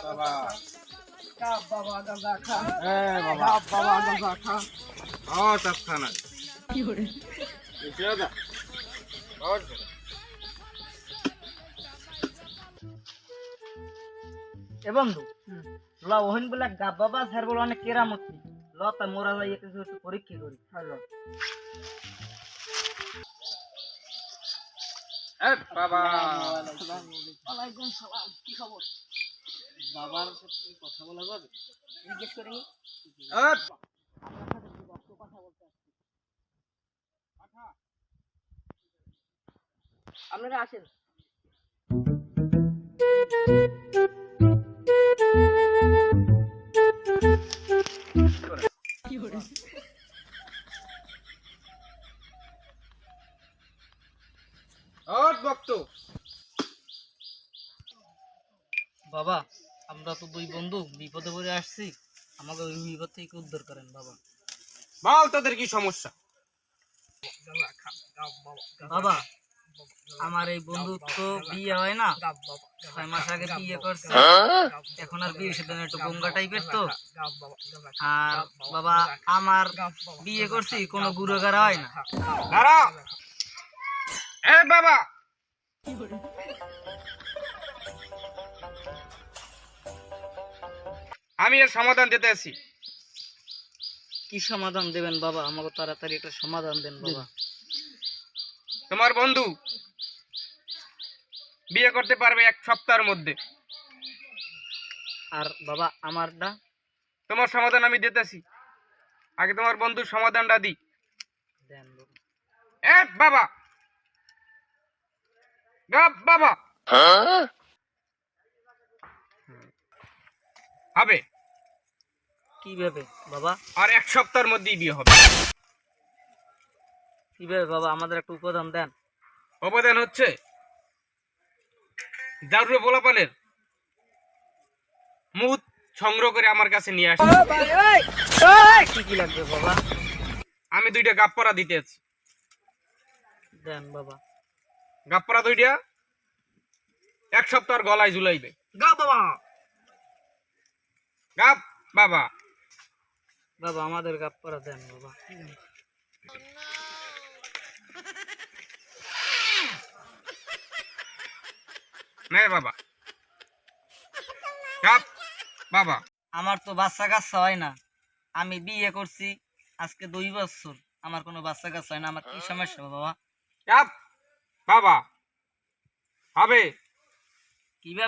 বাবা কাপ বাবা গাঁজা খা, বাবা কাপ বাবা গাঁজা খা। সব খানা কি করে? এ বন্ধু ল ওহন বলে গাব বাবা স্যার বলে অনেক কেরামতি ল তা মোরা যাই একটু একটু পরীক্ষা করি হ্যালো বাবা ওয়ালাইকুম সালাম, কি খবর? বাবার সাথে কি কথা বলা যাবে জিজ্ঞেস করিনি। আপনারা আসেন। কি করে? ভক্ত বাবা আমরা তো দুই বন্ধু বিপদে পড়ে আসছি আমাকে ওই বিপদ থেকে উদ্ধার করেন বাবা বল তোদের কি সমস্যা? বাবা আমার এই বন্ধু তো বিয়ে হয় না 6 মাস আগে বিয়ে করছে এখন আর বিয়ে সেদিন একটু গঙ্গা টাইপের তো আর বাবা আমার বিয়ে করছি কোনো গুরুগারা হয় না দাঁড়া বাবা আমি এর সমাধান দিতে আছি। কি সমাধান দেবেন বাবা আমাকে তাড়াতাড়ি একটা সমাধান দেন বাবা তোমার বন্ধু বিয়ে করতে পারবে 1 সপ্তাহের মধ্যে। আর বাবা আমারটা তোমার সমাধান আমি দিতেছি, আগে তোমার বন্ধুর সমাধানটা দি। দেন বাবা বাবা বাবা হবে কিভাবে বাবা আর 1 সপ্তাহের মধ্যেই বিয়ে হবে। কিভাবে বাবা আমাদের একটা উপাদান দেন অবদান হচ্ছে দারুড়ে পোলাপানের মুহূর্ত সংগ্রহ করে আমার কাছে নিয়ে আসে। কি কি লাগবে বাবা আমি 2টা গাপ্পরা দিতে আছি। দেন বাবা গাপ্পরা 2টা 1 সপ্তাহের গলায় ঝুলাইবে। গা বাবা গাপ বাবা বাবা আমাদের গাপ করা দেন বাবা নে বাবা গাপ বাবা। আমার তো বাচ্চা কাচ্চা হয় না আমি বিয়ে করছি আজকে 2 বছর আমার কোনো বাচ্চা কাচ্চা হয় না আমার কি সমস্যা বাবা গাপ বাবা হবে কিভাবে